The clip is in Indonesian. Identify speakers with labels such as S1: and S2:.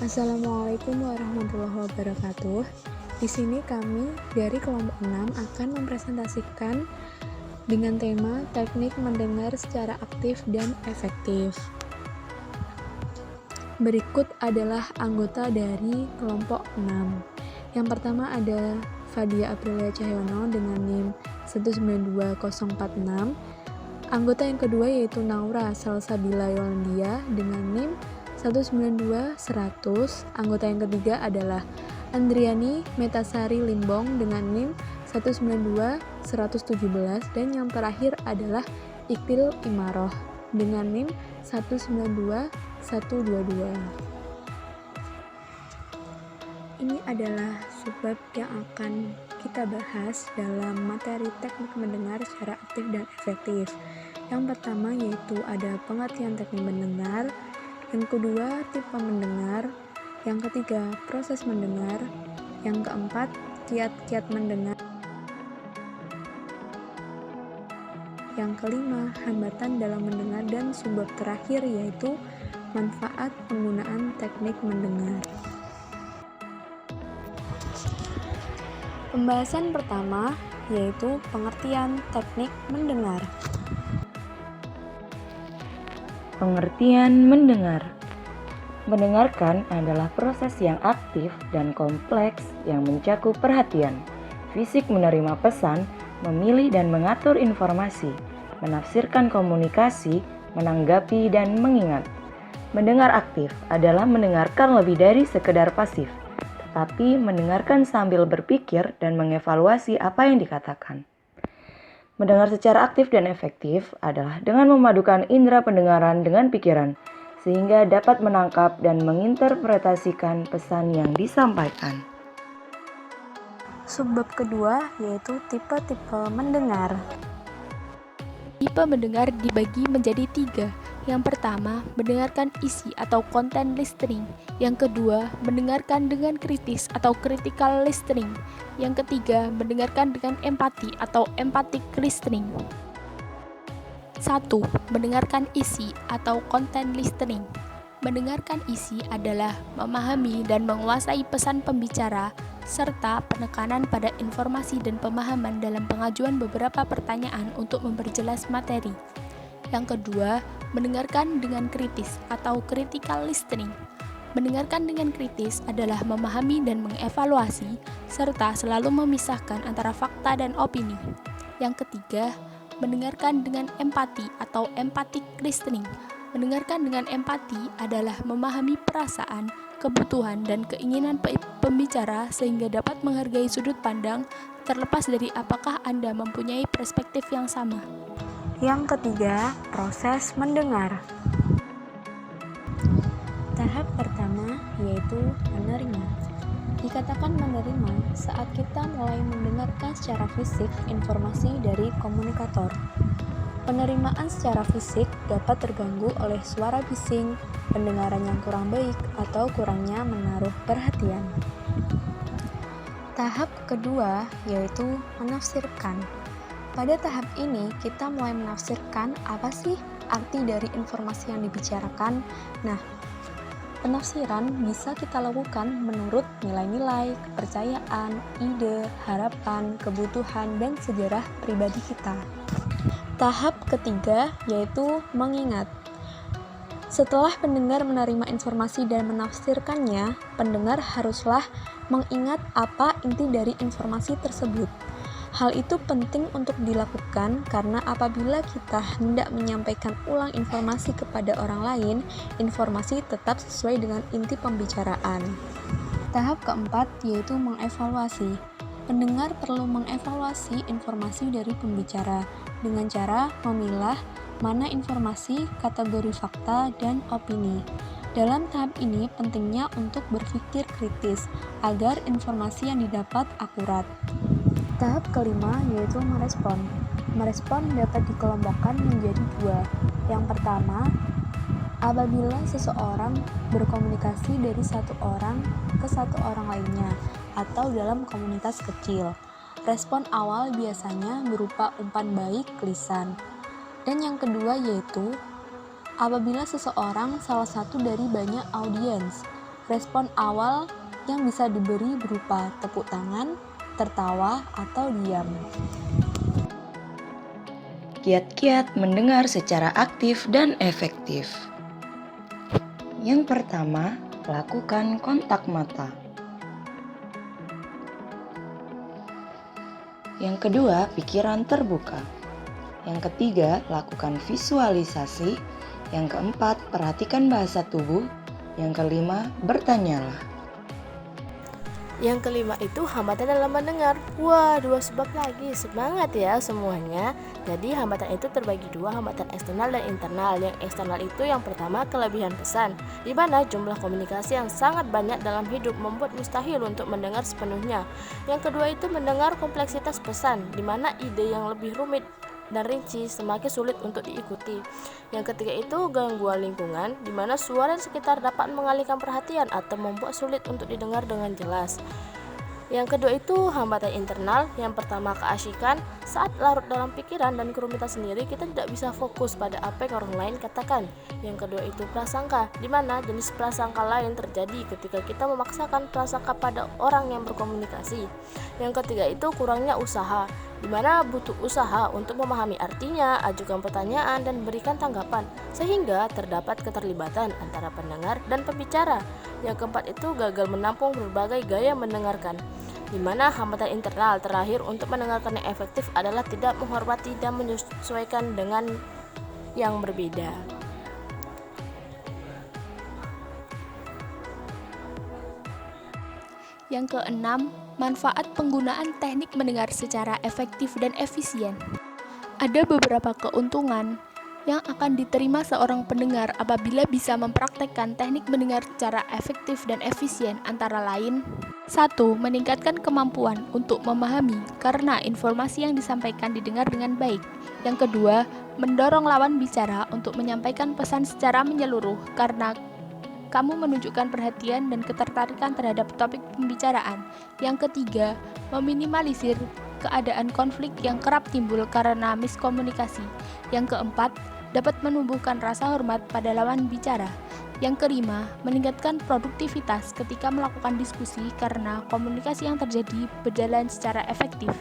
S1: Assalamualaikum warahmatullahi wabarakatuh. Di sini kami dari kelompok 6 akan mempresentasikan dengan tema teknik mendengar secara aktif dan efektif. Berikut adalah anggota dari kelompok 6. Yang pertama ada Fadia Aprilia Cahyono dengan NIM 192046. Anggota yang kedua yaitu Naura Salsabila Yolandia dengan NIM 192100. Anggota yang ketiga adalah Andriani Metasari Limbong dengan NIM 192117. Dan yang terakhir adalah Iqtil Imaroh dengan NIM 192122. Ini adalah subbab yang akan kita bahas dalam materi teknik mendengar secara aktif dan efektif. Yang pertama yaitu ada pengertian teknik mendengar, yang kedua tipe mendengar, yang ketiga proses mendengar, yang keempat kiat-kiat mendengar, yang kelima hambatan dalam mendengar, dan subbab terakhir yaitu manfaat penggunaan teknik mendengar. Pembahasan pertama yaitu pengertian teknik mendengar.
S2: Pengertian mendengar. Mendengarkan adalah proses yang aktif dan kompleks yang mencakup perhatian, fisik menerima pesan, memilih dan mengatur informasi, menafsirkan komunikasi, menanggapi dan mengingat. Mendengar aktif adalah mendengarkan lebih dari sekedar pasif, tetapi mendengarkan sambil berpikir dan mengevaluasi apa yang dikatakan. Mendengar secara aktif dan efektif adalah dengan memadukan indera pendengaran dengan pikiran, sehingga dapat menangkap dan menginterpretasikan pesan yang disampaikan.
S1: Subbab kedua yaitu tipe-tipe mendengar.
S3: Tipe mendengar dibagi menjadi 3. Yang pertama, mendengarkan isi atau content listening. Yang kedua, mendengarkan dengan kritis atau critical listening. Yang ketiga, mendengarkan dengan empati atau empathic listening. 1. Mendengarkan isi atau content listening. Mendengarkan isi adalah memahami dan menguasai pesan pembicara serta penekanan pada informasi dan pemahaman dalam pengajuan beberapa pertanyaan untuk memperjelas materi. Yang kedua, mendengarkan dengan kritis atau critical listening. Mendengarkan dengan kritis adalah memahami dan mengevaluasi serta selalu memisahkan antara fakta dan opini. Yang ketiga, mendengarkan dengan empati atau empathic listening. Mendengarkan dengan empati adalah memahami perasaan, kebutuhan, dan keinginan pembicara sehingga dapat menghargai sudut pandang terlepas dari apakah Anda mempunyai perspektif yang sama.
S1: Yang ketiga, proses mendengar. Tahap pertama yaitu menerima. Dikatakan menerima saat kita mulai mendengarkan secara fisik informasi dari komunikator. Penerimaan secara fisik dapat terganggu oleh suara bising, pendengaran yang kurang baik, atau kurangnya menaruh perhatian. Tahap kedua yaitu menafsirkan. Pada tahap ini kita mulai menafsirkan apa sih arti dari informasi yang dibicarakan. Nah, penafsiran bisa kita lakukan menurut nilai-nilai, kepercayaan, ide, harapan, kebutuhan, dan sejarah pribadi kita. Tahap ketiga yaitu mengingat. Setelah pendengar menerima informasi dan menafsirkannya, pendengar haruslah mengingat apa inti dari informasi tersebut. Hal itu penting untuk dilakukan karena apabila kita hendak menyampaikan ulang informasi kepada orang lain, informasi tetap sesuai dengan inti pembicaraan. Tahap keempat yaitu mengevaluasi. Pendengar perlu mengevaluasi informasi dari pembicara dengan cara memilah mana informasi, kategori fakta, dan opini. Dalam tahap ini pentingnya untuk berpikir kritis agar informasi yang didapat akurat. Tahap kelima yaitu merespon. Merespon dapat dikelompokkan menjadi 2. Yang pertama, apabila seseorang berkomunikasi dari satu orang ke satu orang lainnya atau dalam komunitas kecil. Respon awal biasanya berupa umpan baik lisan. Dan yang kedua yaitu apabila seseorang salah satu dari banyak audiens Respon awal yang bisa diberi berupa tepuk tangan, tertawa, atau diam.
S2: Kiat-kiat mendengar secara aktif dan efektif. Yang pertama, lakukan kontak mata. Yang kedua, pikiran terbuka. Yang ketiga, lakukan visualisasi. Yang keempat, perhatikan bahasa tubuh. Yang kelima, bertanyalah.
S4: Yang kelima itu hambatan dalam mendengar. Wah, 2 sebab lagi. Semangat ya semuanya. Jadi hambatan itu terbagi 2, hambatan eksternal dan internal. Yang eksternal itu yang pertama kelebihan pesan, di mana jumlah komunikasi yang sangat banyak dalam hidup membuat mustahil untuk mendengar sepenuhnya. Yang kedua itu mendengar kompleksitas pesan, di mana ide yang lebih rumit dan rinci semakin sulit untuk diikuti. Yang ketiga itu gangguan lingkungan, di mana suara sekitar dapat mengalihkan perhatian atau membuat sulit untuk didengar dengan jelas. Yang kedua itu hambatan internal. Yang pertama keasyikan. Saat larut dalam pikiran dan kerumitan sendiri, kita tidak bisa fokus pada apa yang orang lain katakan. Yang kedua itu prasangka, di mana jenis prasangka lain terjadi ketika kita memaksakan prasangka pada orang yang berkomunikasi. Yang ketiga itu kurangnya usaha, di mana butuh usaha untuk memahami artinya, ajukan pertanyaan, dan berikan tanggapan, sehingga terdapat keterlibatan antara pendengar dan pembicara. Yang keempat itu gagal menampung berbagai gaya mendengarkan, di mana hambatan internal terakhir untuk mendengarkan yang efektif adalah tidak menghormati dan menyesuaikan dengan yang berbeda.
S3: Yang keenam, manfaat penggunaan teknik mendengar secara efektif dan efisien. Ada beberapa keuntungan yang akan diterima seorang pendengar apabila bisa mempraktekkan teknik mendengar secara efektif dan efisien, antara lain: 1. Meningkatkan kemampuan untuk memahami karena informasi yang disampaikan didengar dengan baik. Yang kedua, mendorong lawan bicara untuk menyampaikan pesan secara menyeluruh karena kamu menunjukkan perhatian dan ketertarikan terhadap topik pembicaraan. Yang ketiga, meminimalisir keadaan konflik yang kerap timbul karena miskomunikasi. Yang keempat, dapat menumbuhkan rasa hormat pada lawan bicara. Yang kelima, meningkatkan produktivitas ketika melakukan diskusi karena komunikasi yang terjadi berjalan secara efektif.